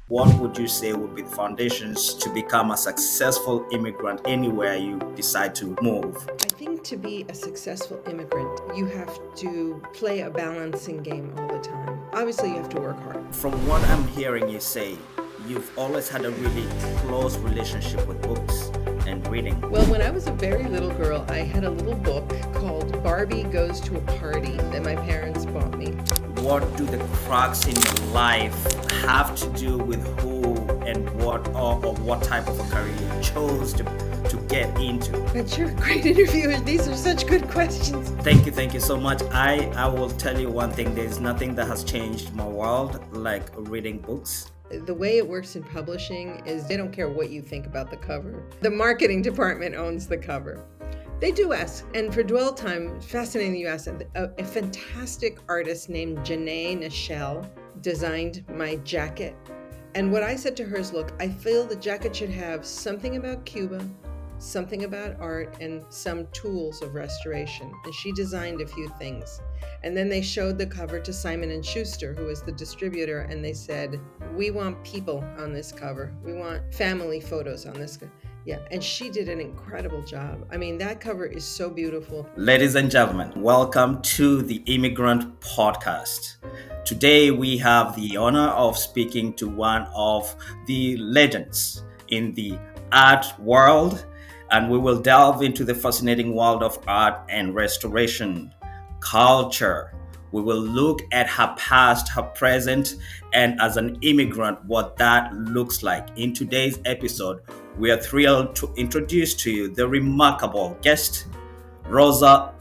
What would you say would be the foundations to become a successful immigrant anywhere you decide to move? I think to be a successful immigrant, you have to play a balancing game all the time. Obviously, you have to work hard. From what I'm hearing you say, you've always had a really close relationship with books and reading. Well, when I was a very little girl, I had a little book called Barbie Goes to a Party that my parents bought me. What do the cracks in your life have to do with who and or what type of a career you chose to get into? But you're a great interviewer. These are such good questions. Thank you so much. I will tell you one thing, there's nothing that has changed my world like reading books. The way it works in publishing is they don't care what you think about the cover. The marketing department owns the cover. They do ask, and for dwell time, fascinating you asked, a fantastic artist named Janae Nichelle designed my jacket. And what I said to her is, look, I feel the jacket should have something about Cuba, something about art, and some tools of restoration. And she designed a few things. And then they showed the cover to Simon and Schuster, who is the distributor, and they said, we want people on this cover. We want family photos on this cover. Yeah, and she did an incredible job. I mean, that cover is so beautiful. Ladies and gentlemen, welcome to the Immigrant podcast. Today we have the honor of speaking to one of the legends in the art world, and we will delve into the fascinating world of art and restoration, culture. We will look at her past, her present, and as an immigrant, what that looks like. In today's episode, we are thrilled to introduce to you the remarkable guest, Rosa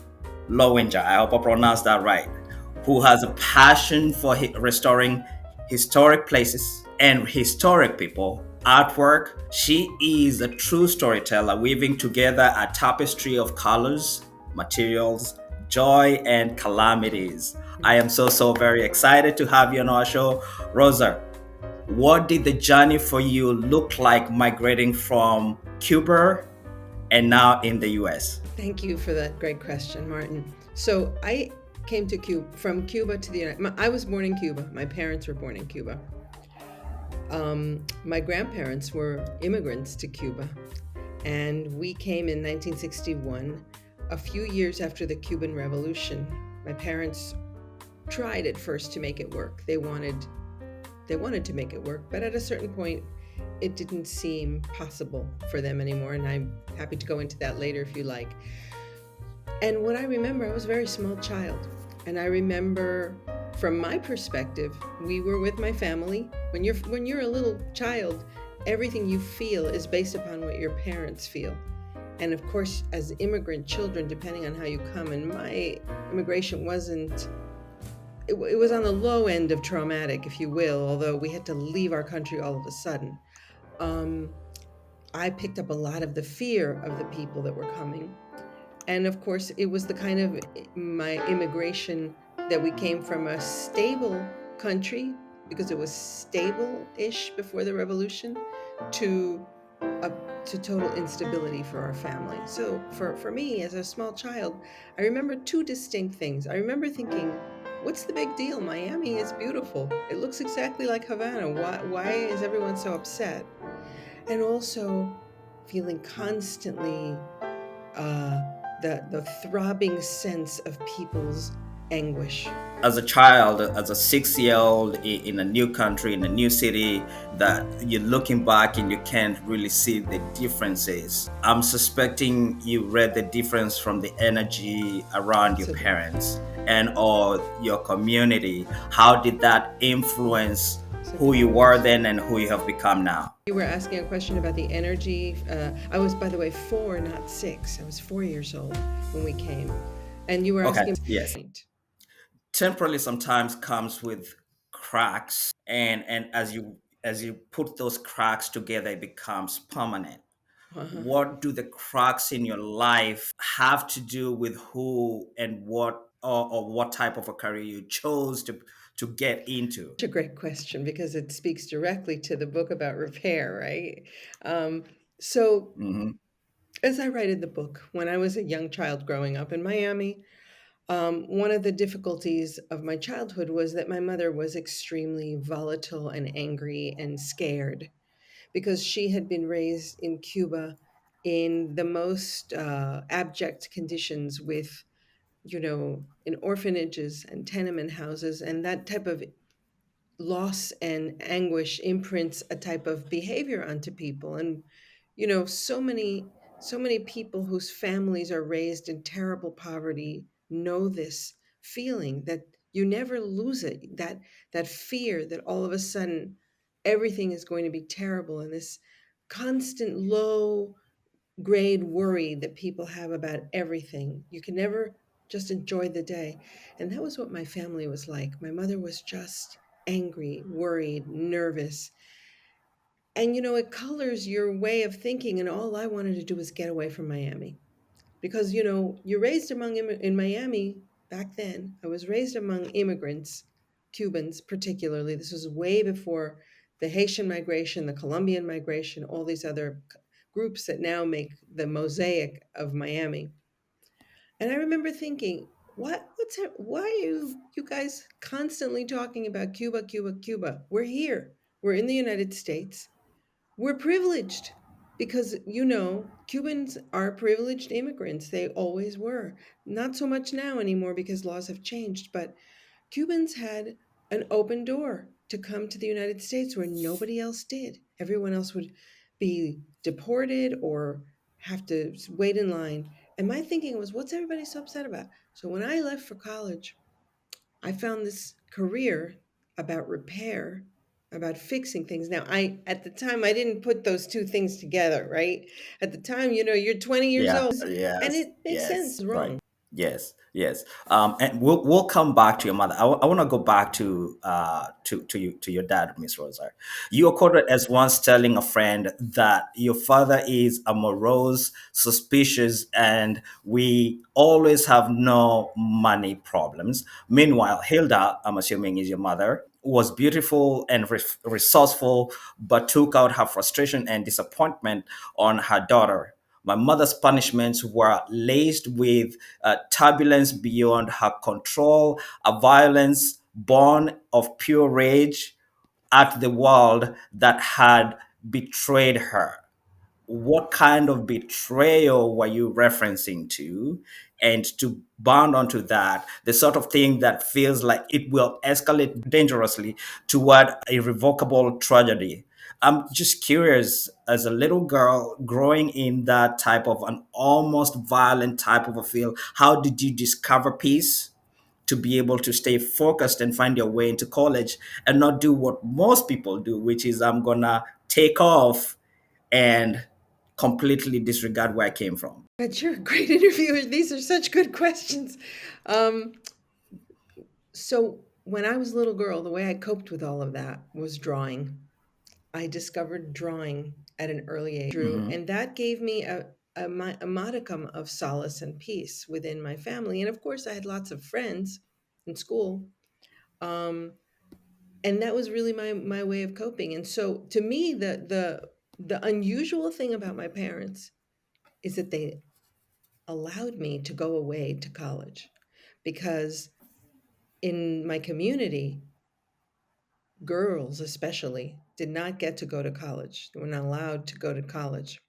Lowinger. I hope I pronounced that right. Who has a passion for restoring historic places and historic people. Artwork. She is a true storyteller, weaving together a tapestry of colors, materials, joy, and calamities. I am so very excited to have you on our show. Rosa, what did the journey for you look like migrating from Cuba and now in the US? Thank you for that great question, Martin. So I came to Cuba, from Cuba to the United. I was born in Cuba. My parents were born in Cuba. My grandparents were immigrants to Cuba, and we came in 1961, a few years after the Cuban Revolution. My parents tried at first to make it work. They wanted to make it work, but at a certain point, it didn't seem possible for them anymore, and I'm happy to go into that later if you like. And what I remember, I was a very small child, and I remember, from my perspective, we were with my family. When you're a little child, everything you feel is based upon what your parents feel. And of course, as immigrant children, depending on how you come, and my immigration wasn't, it was on the low end of traumatic, if you will, although we had to leave our country all of a sudden. I picked up a lot of the fear of the people that were coming. And of course, it was the kind of my immigration that we came from a stable country, because it was stable-ish before the revolution, to total instability for our family. So for me, as a small child, I remember two distinct things. I remember thinking, what's the big deal? Miami is beautiful. It looks exactly like Havana. Why is everyone so upset? And also feeling constantly the throbbing sense of people's anguish. As a child, as a 6-year-old in a new country, in a new city, that you're looking back and you can't really see the differences. I'm suspecting you read the difference from the energy around your parents and or your community. How did that influence who you were then and who you have become now? You were asking a question about the energy. I was, by the way, 4, not 6. I was 4 years old when we came. And you were Okay, asking. yes. Temporarily sometimes comes with cracks, and as you put those cracks together, it becomes permanent. What do the cracks in your life have to do with who and what or what type of a career you chose to get into? It's a great question because it speaks directly to the book about repair, right? So, Hmm. as I write in the book, when I was a young child growing up in Miami, One of the difficulties of my childhood was that my mother was extremely volatile and angry and scared because she had been raised in Cuba in the most abject conditions with, in orphanages and tenement houses, and that type of loss and anguish imprints a type of behavior onto people. And so many people whose families are raised in terrible poverty know this feeling that you never lose it, that fear that all of a sudden everything is going to be terrible, and this constant low grade worry that people have about everything. You can never just enjoy the day. And that was what my family was like. My mother was just angry, worried, nervous. And it colors your way of thinking. And all I wanted to do was get away from Miami because, you're raised in Miami back then. I was raised among immigrants, Cubans particularly. This was way before the Haitian migration, the Colombian migration, all these other groups that now make the mosaic of Miami. And I remember thinking, why are you guys constantly talking about Cuba, Cuba, Cuba? We're here. We're in the United States. We're privileged because, Cubans are privileged immigrants. They always were. Not so much now anymore because laws have changed, but Cubans had an open door to come to the United States where nobody else did. Everyone else would be deported or have to wait in line. And my thinking was, what's everybody so upset about? So when I left for college, I found this career about repair, about fixing things. Now, at the time I didn't put those two things together, right? At the time, you're 20 years Yeah. old and Yes. it makes sense, Yes. Right. wrong. Yes. Yes. And we'll come back to your mother. I want to go back to your dad, Miss Rosa. You are quoted as once telling a friend that your father is a morose, suspicious, and we always have no money problems. Meanwhile, Hilda, I'm assuming is your mother, was beautiful and resourceful, but took out her frustration and disappointment on her daughter. My mother's punishments were laced with turbulence beyond her control, a violence born of pure rage at the world that had betrayed her. What kind of betrayal were you referencing to? And to bound onto that, the sort of thing that feels like it will escalate dangerously toward irrevocable tragedy. I'm just curious, as a little girl growing in that type of an almost violent type of a feel, how did you discover peace to be able to stay focused and find your way into college and not do what most people do, which is I'm gonna take off and completely disregard where I came from. God, you're a great interviewer. These are such good questions. Um, so when I was a little girl, the way I coped with all of that was drawing. I discovered drawing at an early age, Hmm. and that gave me a modicum of solace and peace within my family. And of course, I had lots of friends in school, um, and that was really my way of coping. And so, to me, the unusual thing about my parents is that they allowed me to go away to college because in my community, girls especially did not get to go to college. They were not allowed to go to college.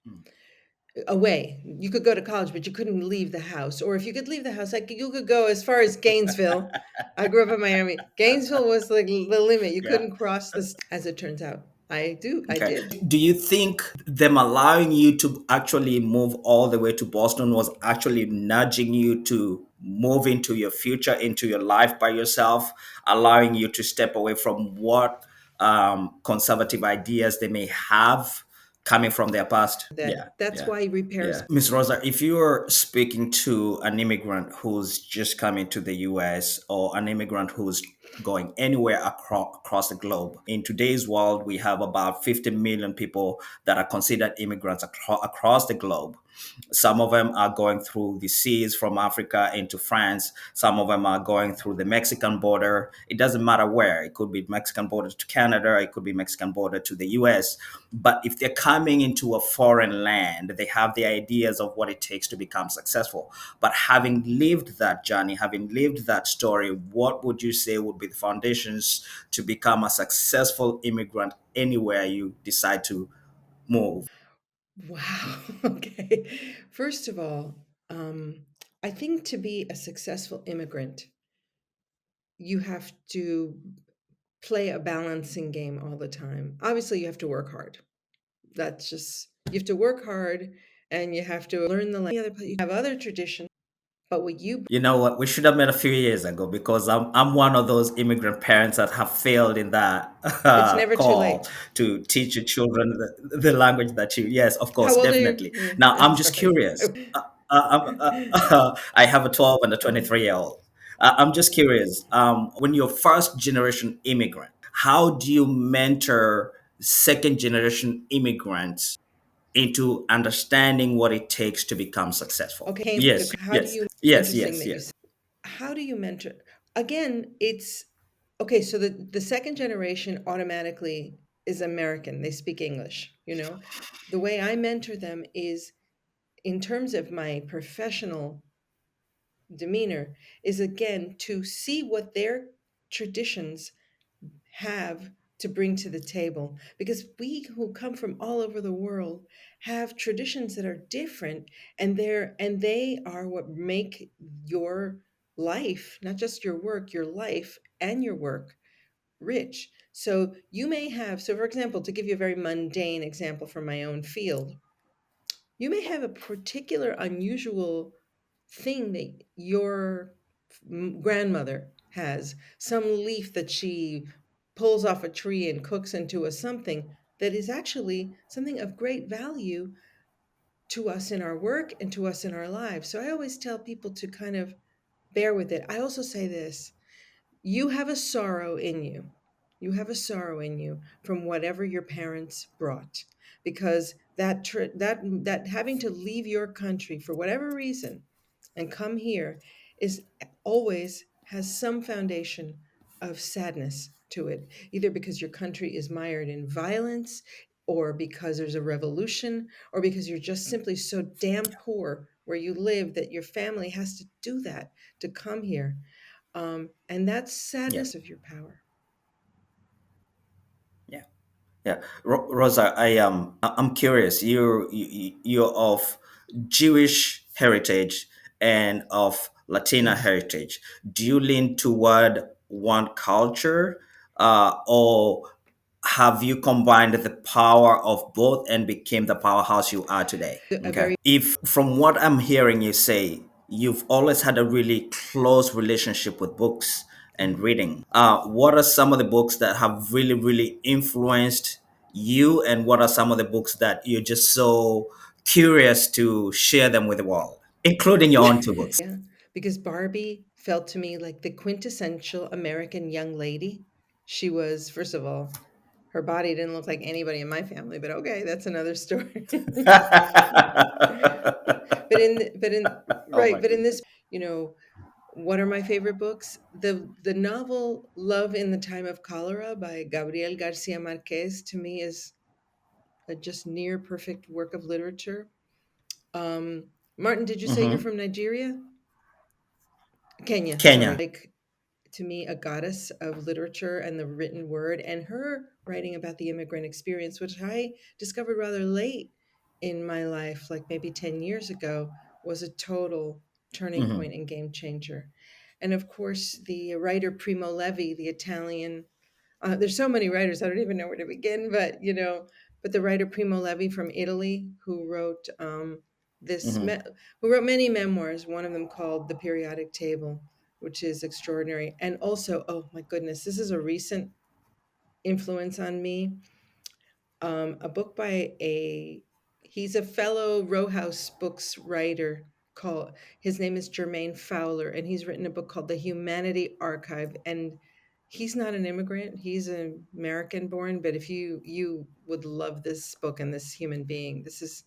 Away. You could go to college, but you couldn't leave the house. Or if you could leave the house, like you could go as far as Gainesville. I grew up in Miami. Gainesville was like the limit. You Yeah. couldn't cross this, as it turns out. I do. I Okay. did. Do you think them allowing you to actually move all the way to Boston was actually nudging you to move into your future, into your life by yourself, allowing you to step away from what conservative ideas they may have coming from their past? Yeah. That's Yeah. why repairs. Yeah. Miss Rosa, if you're speaking to an immigrant who's just coming to the US or an immigrant who's going anywhere across the globe, in today's world, we have about 50 million people that are considered immigrants across the globe. Some of them are going through the seas from Africa into France. Some of them are going through the Mexican border. It doesn't matter where. It could be Mexican border to Canada. It could be Mexican border to the US. But if they're coming into a foreign land, they have the ideas of what it takes to become successful. But having lived that journey, having lived that story, what would you say would be the foundations to become a successful immigrant anywhere you decide to move? Wow. Okay. First of all, um, I think to be a successful immigrant, you have to play a balancing game all the time. Obviously, you have to work hard. That's just, you have to work hard and you have to learn the language. You have other traditions, but what you, You know what? We should have met a few years ago because I'm one of those immigrant parents that have failed in that it's never too late. call to teach your children the language that you. Yes, of course, How old are you? definitely. Yeah, Now I'm I'm just sorry. curious. I have a 12 and a 23-year-old. I'm just curious. When you're first generation immigrant, how do you mentor second generation immigrants into understanding what it takes to become successful? Okay, Yes, how do yes, you, yes, interesting yes, that you yes. said, how do you mentor? Again, it's okay. So the second generation automatically is American. They speak English, you know. The way I mentor them is in terms of my professional demeanor is again to see what their traditions have to bring to the table, because we who come from all over the world have traditions that are different, and they are what make your life, not just your work, your life and your work, rich. So you may have, so for example, to give you a very mundane example from my own field, you may have a particular unusual thing that your grandmother has, some leaf that she pulls off a tree and cooks into a something that is actually something of great value to us in our work and to us in our lives. So I always tell people to kind of bear with it. I also say this: you have a sorrow in you. You have a sorrow in you from whatever your parents brought, because that having to leave your country for whatever reason and come here is always has some foundation of sadness to it, either because your country is mired in violence, or because there's a revolution, or because you're just simply so damn poor where you live that your family has to do that to come here, and that's sadness Yes. of your power. Yeah. Yeah. Rosa, I'm curious. You're of Jewish heritage and of Latina Yes. heritage. Do you lean toward one culture, or have you combined the power of both and became the powerhouse you are today? A Okay. very If from what I'm hearing you say, you've always had a really close relationship with books yeah. and reading, what are some of the books that have really, really influenced you, and what are some of the books that you're just so curious to share them with the world, including your own two books? Yeah, because Barbie felt to me like the quintessential American young lady. She was, first of all, her body didn't look like anybody in my family, but okay, that's another story. But in Oh right, my but in this, goodness. you know, what are my favorite books? The novel Love in the Time of Cholera by Gabriel Garcia Marquez to me is a just near perfect work of literature. Um, Martin, did you say you're Hmm. from Nigeria? Kenya, sorry. Kenya. Like, to me, a goddess of literature and the written word, and her writing about the immigrant experience, which I discovered rather late in my life, like maybe 10 years ago, was a total turning Hmm. point and game changer. And of course, the writer Primo Levi, the Italian, there's so many writers, I don't even know where to begin, but but the writer Primo Levi from Italy, this, Hmm. me- who wrote many memoirs, one of them called The Periodic Table, which is extraordinary. And also, oh my goodness, this is a recent influence on me. A book by he's a fellow Row House Books writer called, his name is Jermaine Fowler, and he's written a book called The Humanity Archive. And he's not an immigrant, he's an American born, but if you would love this book and this human being. This is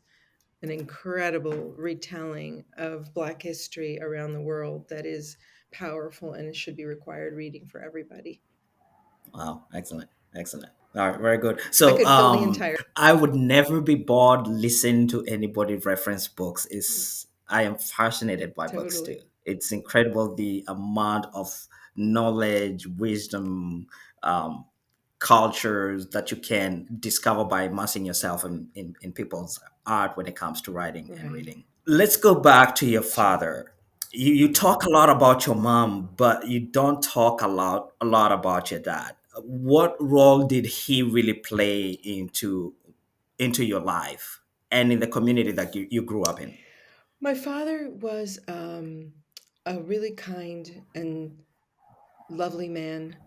an incredible retelling of Black history around the world that is powerful and it should be required reading for everybody. Wow, excellent, excellent. All right, very good. I So, could fill the entire. I would never be bored listening to anybody reference books. Is I am fascinated by books too. Totally. It's incredible the amount of knowledge, wisdom, um, cultures that you can discover by immersing yourself in people's art when it comes to writing and Right. reading. Let's go back to your Sure. father. You talk a lot about your mom, but you don't talk a lot about your dad. What role did he really play into your life and in the community that you grew up in? My father was a really kind and lovely man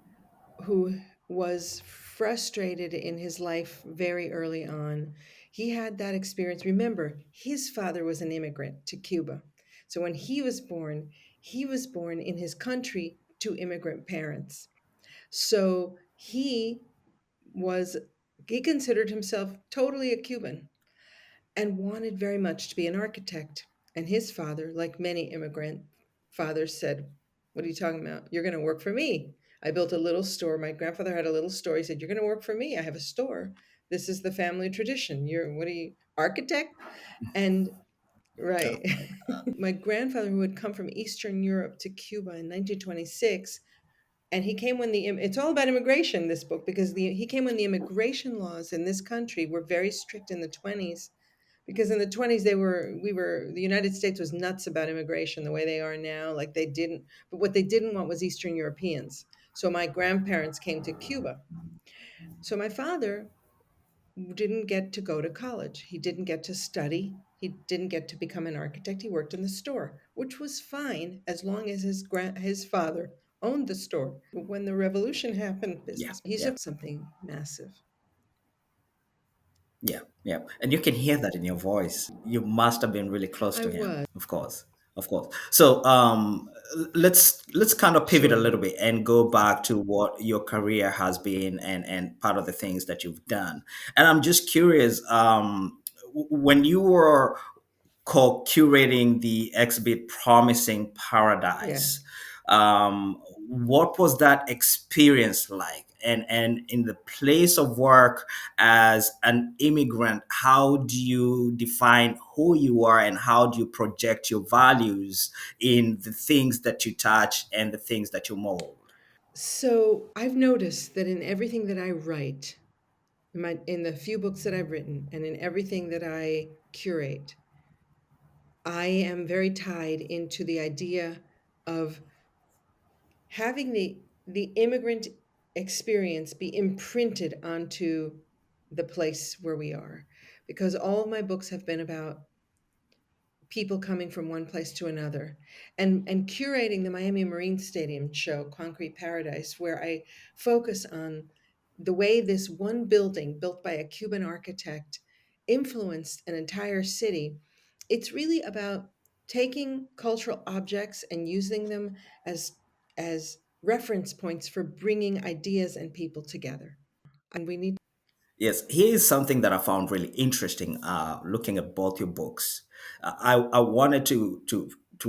who was frustrated in his life very early on. He had that experience. Remember, his father was an immigrant to Cuba. So when he was born in his country to immigrant parents. So was, he considered himself totally a Cuban and wanted very much to be an architect. And his father, like many immigrant fathers, said, "What are you talking about? You're going to work for me." I built a little store. My grandfather had a little store. He said, "You're going to work for me. I have a store. This is the family tradition. What are you, architect?" And Oh, right. My grandfather, who had come from Eastern Europe to Cuba in 1926, and he came when it's all about immigration, this book, because he came when the immigration laws in this country were very strict in the 20s, because in the 20s the United States was nuts about immigration the way they are now, like they didn't, but what they didn't want was Eastern Europeans. So my grandparents came to Cuba. So my father didn't get to go to college. He didn't get to study. He didn't get to become an architect. He worked in the store, which was fine as long as his father owned the store. When the revolution happened, yeah, business, he's yeah. a something massive. Yeah, yeah. And you can hear that in your voice. You must have been really close I to him, was. of course. Of course. So let's kind of pivot a Sure. little bit and go back to what your career has been and part of the things that you've done. And I'm just curious, when you were co-curating the exhibit Promising Yeah. Paradise, what was that experience like? And in the place of work as an immigrant, how do you define who you are and how do you project your values in the things that you touch and the things that you mold? So I've noticed that in everything that I write, in the few books that I've written, and in everything that I curate, I am very tied into the idea of having the immigrant experience be imprinted onto the place where we are, because all of my books have been about people coming from one place to another, and curating the Miami Marine Stadium show Concrete Paradise, where I focus on the way this one building built by a Cuban architect influenced an entire city. It's really about taking cultural objects and using them as reference points for bringing ideas and people together. And we need. Yes, here's something that I found really interesting. Looking at both your books, I wanted to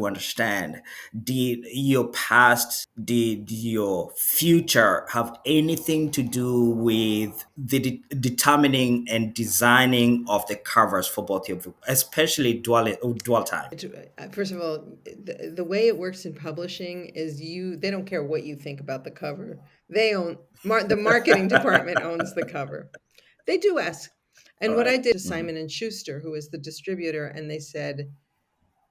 understand: did your past, did your future have anything to do with the determining and designing of the covers for both your books, especially dual time? First of all, the way it works in publishing is they don't care what you think about the cover. They own the marketing department owns the cover. They do ask. And All what I right. did to Mm-hmm. Simon and Schuster, who is the distributor, and they said,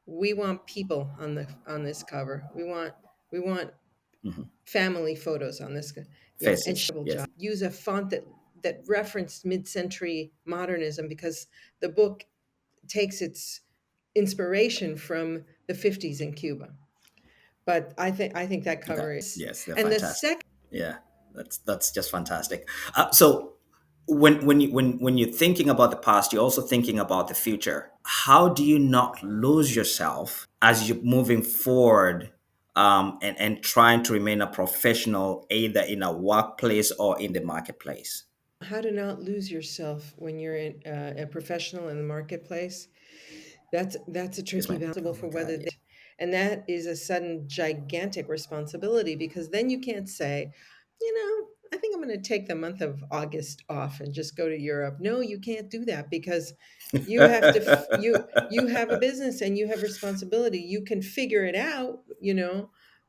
"We want people on this cover. We want Mm-hmm. family photos on this." Yeah, and Faces. job. Yes. Use a font that referenced mid-century modernism, because the book takes its inspiration from the 50s in Cuba. But I think that Okay. cover is. Yes, they're And the fantastic. second. Yeah, that's just fantastic. So when you're thinking about the past, you're also thinking about the future. How do you not lose yourself as you're moving forward, and trying to remain a professional either in a workplace or in the marketplace? How to not lose yourself when you're a professional in the marketplace. That's a Yes, tricky ma'am. balance Oh for my whether God. they, and that is a sudden gigantic responsibility because then you can't say, I think I'm going to take the month of August off and just go to Europe. No, you can't do that because you have to you have a business and you have responsibility. You can figure it out,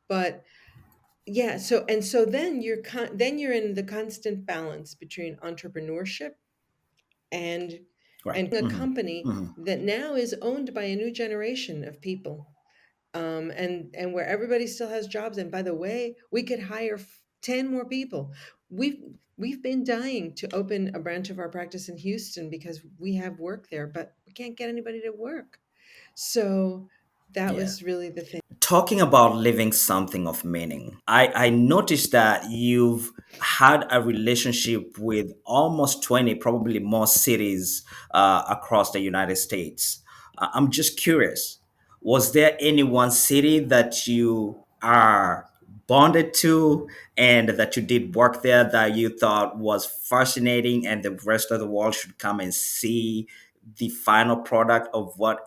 but yeah, so then then you're in the constant balance between entrepreneurship and Right. and a Hmm. company Hmm. that now is owned by a new generation of people, and where everybody still has jobs. And by the way, we could hire 10 more people. We've been dying to open a branch of our practice in Houston because we have work there, but we can't get anybody to work. So that Yeah. was really the thing. Talking about living something of meaning, I noticed that you've had a relationship with almost 20, probably more cities across the United States. I'm just curious, was there any one city that you are bonded to and that you did work there that you thought was fascinating and the rest of the world should come and see the final product of what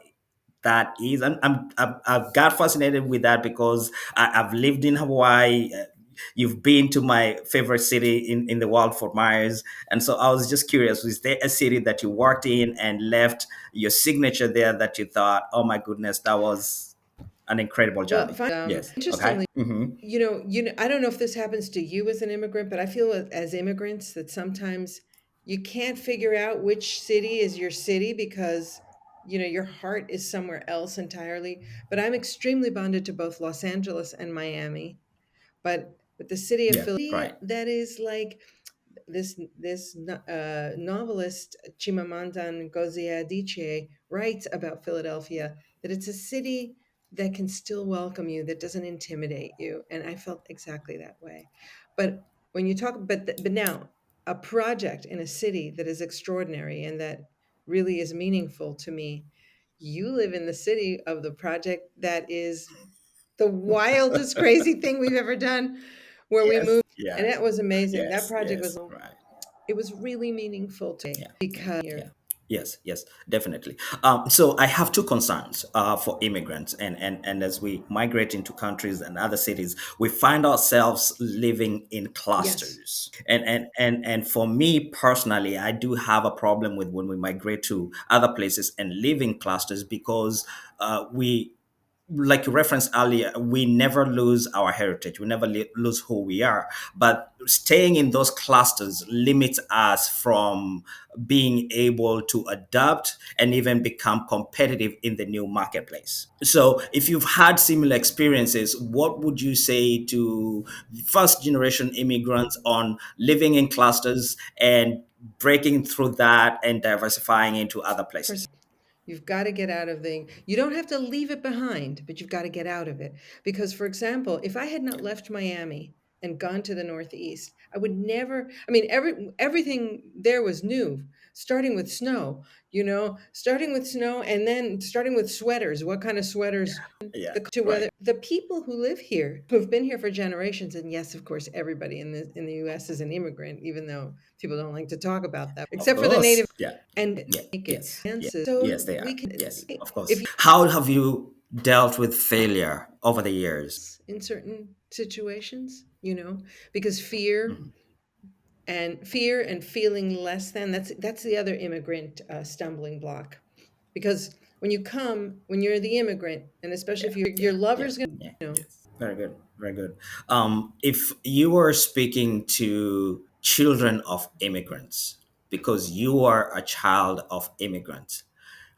that is? I've got fascinated with that because I've lived in Hawaii. You've been to my favorite city in the world, Fort Myers. And so I was just curious, was there a city that you worked in and left your signature there that you thought, oh my goodness, that was an incredible Well, journey? Yes. Okay. interestingly, Mm-hmm. I don't know if this happens to you as an immigrant, but I feel as immigrants that sometimes you can't figure out which city is your city because your heart is somewhere else entirely. But I'm extremely bonded to both Los Angeles and Miami. But the city of Yeah. Philadelphia, Right. that is like this novelist Chimamanda Ngozi Adichie writes about Philadelphia, that it's a city that can still welcome you, that doesn't intimidate you, and I felt exactly that way. But when you talk, but now a project in a city that is extraordinary and that really is meaningful to me. You live in the city of the project that is the wildest, crazy thing we've ever done, where we Yes. moved, and Yes. that was amazing. That Yes. project was Yes. Right. it was really meaningful to me Yeah. Yeah. because Yeah. Yes, yes, definitely. So I have two concerns for immigrants, and as we migrate into countries and other cities, we find ourselves living in yes, clusters. And for me personally, I do have a problem with when we migrate to other places and live in clusters because we, like you referenced earlier, we never lose our heritage. We never lose who we are. But staying in those clusters limits us from being able to adapt and even become competitive in the new marketplace. So, if you've had similar experiences, what would you say to first generation immigrants on living in clusters and breaking through that and diversifying into other first places? you've got to get out of you don't have to leave it behind, but you've got to get out of it. Because, for example, if I had not left Miami and gone to the Northeast, I would never, I mean, everything there was new, starting with snow, starting with snow and then starting with sweaters. What kind of sweaters? Yeah, To right. whether the people who live here, who've been here for generations, and yes, of course, everybody in the U.S. is an immigrant, even though people don't like to talk about that, Of except for the course. native Yeah. and Yeah. make it. Yes. And Yeah. so Yes, they we are. can, Yes, of if course. you How have you dealt with failure over the years? in certain situations, because fear and feeling less than, that's the other immigrant stumbling block. Because when you're the immigrant, and especially Yeah. if your Yeah. Yeah. lover's gonna, Yeah. you know, Yes. Very good. Very good. If you were speaking to children of immigrants, because you are a child of immigrants,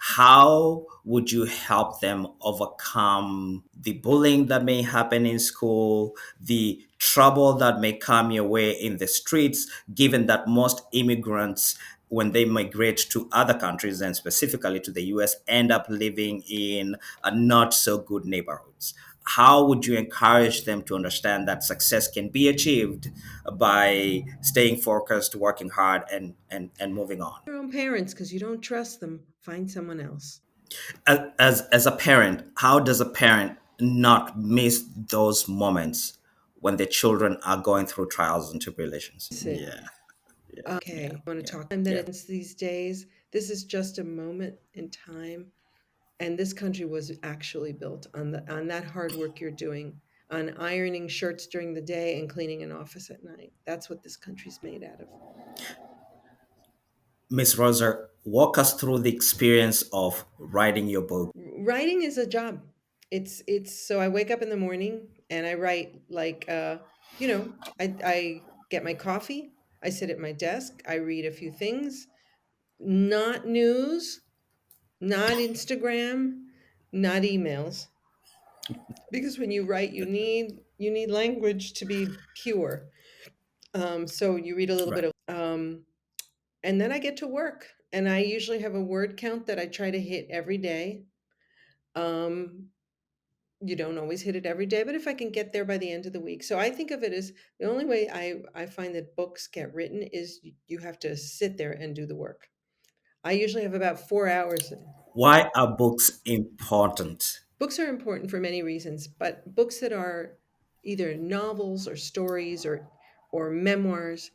how would you help them overcome the bullying that may happen in school, the trouble that may come your way in the streets, given that most immigrants, when they migrate to other countries and specifically to the US, end up living in not so good neighborhoods? How would you encourage them to understand that success can be achieved by staying focused, working hard, and moving on? your own parents, because you don't trust them, find someone else. As a parent, how does a parent not miss those moments when the children are going through trials and tribulations? Sit. Yeah, yeah, yeah, Okay, I want to yeah, talk, and that yeah. it's these days. This is just a moment in time. And this country was actually built on that hard work you're doing, on ironing shirts during the day and cleaning an office at night. That's what this country's made out of. Miss Rosa, walk us through the experience of writing your book. Writing is a job. It's so I wake up in the morning and I write like I get my coffee, I sit at my desk, I read a few things, not news, not Instagram, not emails. Because when you write, you need language to be pure. So you read a little bit Right. of, and then I get to work, and I usually have a word count that I try to hit every day. Um, you don't always hit it every day, but if I can get there by the end of the week. So I think of it as the only way I find that books get written is you have to sit there and do the work. I usually have about 4 hours. Why are books important? Books are important for many reasons, but books that are either novels or stories or memoirs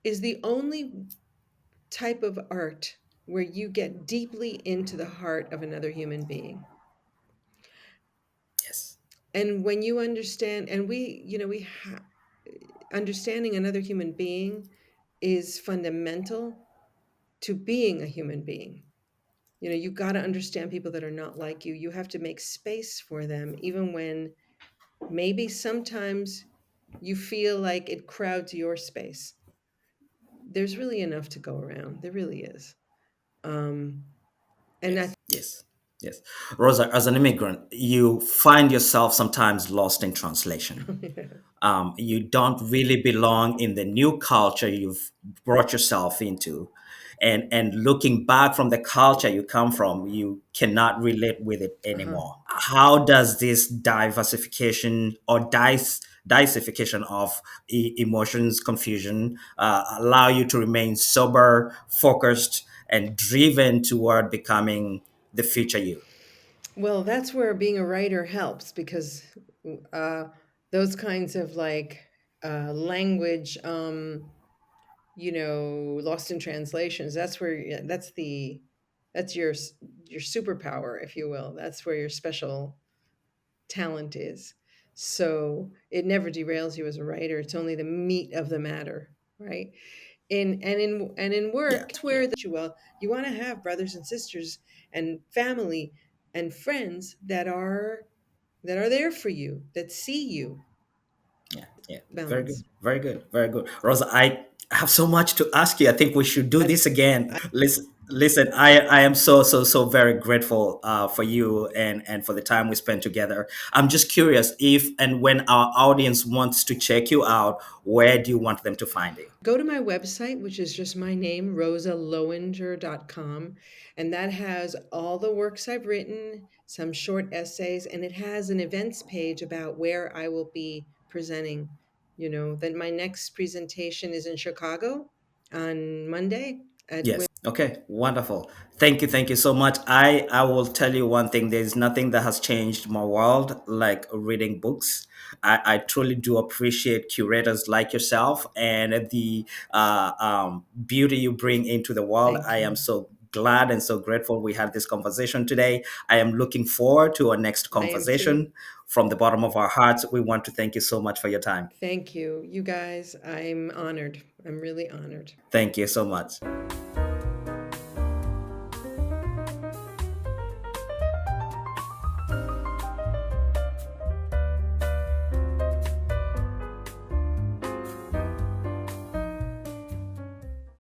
is the only type of art where you get deeply into the heart of another human being. Yes. And when you understand, and understanding another human being is fundamental to being a human being. You got to understand people that are not like you. You have to make space for them, even when maybe sometimes you feel like it crowds your space. There's really enough to go around. There really is. Um, and I Yes. Yes. Yes. Rosa, as an immigrant, you find yourself sometimes lost in translation. You don't really belong in the new culture you've brought yourself into, and looking back from the culture you come from, you cannot relate with it uh-huh. anymore. How does this diversification or disification of emotions confusion allow you to remain sober, focused, and driven toward becoming the future you? Well, that's where being a writer helps because uh, those kinds of like language, lost in translations. That's where yeah, that's your superpower, if you will. That's where your special talent is. So it never derails you as a writer. It's only the meat of the matter, right? In Yeah, work, that's yeah, where you want to have brothers and sisters and family and friends that are there for you, that see you. yeah, yeah. Very good, Balance. very good, very good. Rosa, I have so much to ask you. I think we should do this again. Listen, I am so very grateful for you and for the time we spent together. I'm just curious if and when our audience wants to check you out, where do you want them to find you? Go to my website, which is just my name, rosalowinger.com, and that has all the works I've written, some short essays, and it has an events page about where I will be presenting. That my next presentation is in Chicago on Monday at Yes. Okay. Wonderful. Thank you so much. I will tell you one thing. There's nothing that has changed my world like reading books. I truly do appreciate curators like yourself and the beauty you bring into the world. Thank I am you. so glad and so grateful we had this conversation today. I am looking forward to our next I am too. conversation. From the bottom of our hearts, we want to thank you so much for your time. Thank you. You guys, I'm honored. I'm really honored. Thank you so much.